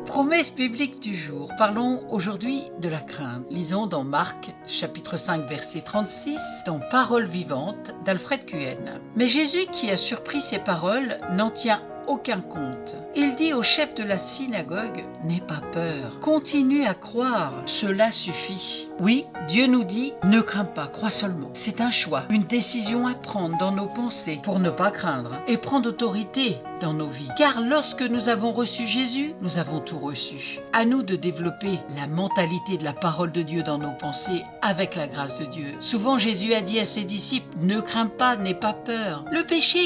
Promesse biblique du jour. Parlons aujourd'hui de la crainte. Lisons dans Marc, chapitre 5, verset 36, dans Paroles vivantes d'Alfred Cohen. Mais Jésus, qui a surpris ces paroles, n'en tient aucun compte. Il dit au chef de la synagogue, « N'aie pas peur, continue à croire, cela suffit. » Oui, Dieu nous dit, ne crains pas, crois seulement. C'est un choix, une décision à prendre dans nos pensées pour ne pas craindre et prendre autorité dans nos vies. Car lorsque nous avons reçu Jésus, nous avons tout reçu. À nous de développer la mentalité de la parole de Dieu dans nos pensées avec la grâce de Dieu. Souvent Jésus a dit à ses disciples, ne crains pas, n'aie pas peur. Le péché,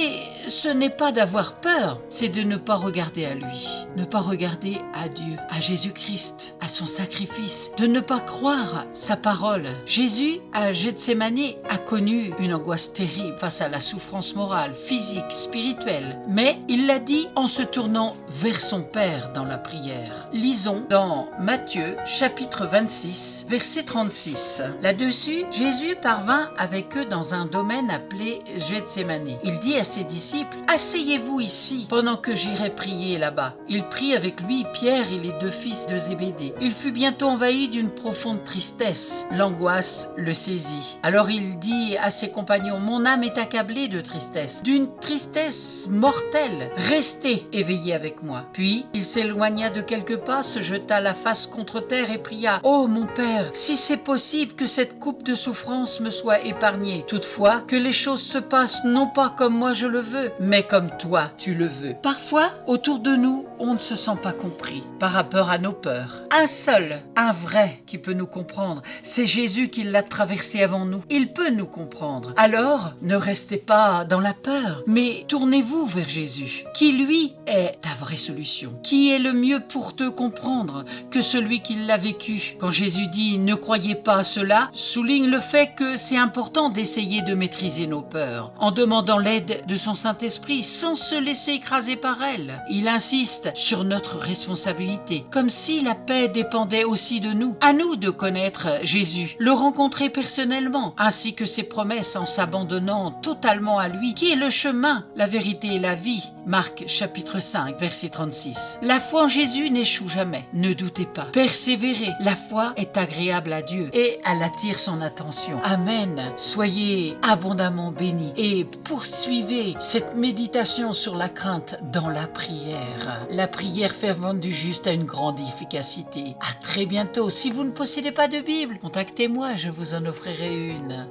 ce n'est pas d'avoir peur, c'est de ne pas regarder à lui, ne pas regarder à Dieu, à Jésus-Christ, à son sacrifice, de ne pas croire sa parole. Jésus, à Gethsémani, a connu une angoisse terrible face à la souffrance morale, physique, spirituelle, mais il l'a dit en se tournant vers son Père dans la prière. Lisons dans Matthieu, chapitre 26, verset 36. Là-dessus, Jésus parvint avec eux dans un domaine appelé Gethsémani. Il dit à ses disciples, « Asseyez-vous ici, pendant que j'irai prier là-bas. » Il prit avec lui Pierre et les deux fils de Zébédée. Il fut bientôt envahi d'une profonde tristesse. L'angoisse le saisit. Alors il dit à ses compagnons, « Mon âme est accablée de tristesse, d'une tristesse mortelle. Restez éveillés avec moi. » Puis il s'éloigna de quelques pas, se jeta la face contre terre et pria, « Oh mon Père, si c'est possible que cette coupe de souffrance me soit épargnée. Toutefois, que les choses se passent non pas comme moi je le veux, mais comme toi tu le veux. » Parfois, autour de nous, on ne se sent pas compris par rapport à nos peurs. Un seul, un vrai qui peut nous comprendre, c'est Jésus qui l'a traversé avant nous. Il peut nous comprendre. Alors, ne restez pas dans la peur, mais tournez-vous vers Jésus, qui lui est ta vraie solution, qui est le mieux pour te comprendre que celui qui l'a vécu. Quand Jésus dit « ne croyez pas à cela », souligne le fait que c'est important d'essayer de maîtriser nos peurs, en demandant l'aide de son Saint-Esprit, sans se laisser écraser par elle. Il insiste sur notre responsabilité, comme si la paix dépendait aussi de nous. À nous de connaître Jésus, le rencontrer personnellement, ainsi que ses promesses en s'abandonnant totalement à lui, qui est le chemin, la vérité et la vie. Marc chapitre 5, verset 36. La foi en Jésus n'échoue jamais. Ne doutez pas. Persévérez. La foi est agréable à Dieu et elle attire son attention. Amen. Soyez abondamment bénis et poursuivez cette méditation sur la crainte dans la prière. La prière fervente du juste a une grande efficacité. À très bientôt. Si vous ne possédez pas de Bible, contactez-moi, je vous en offrirai une.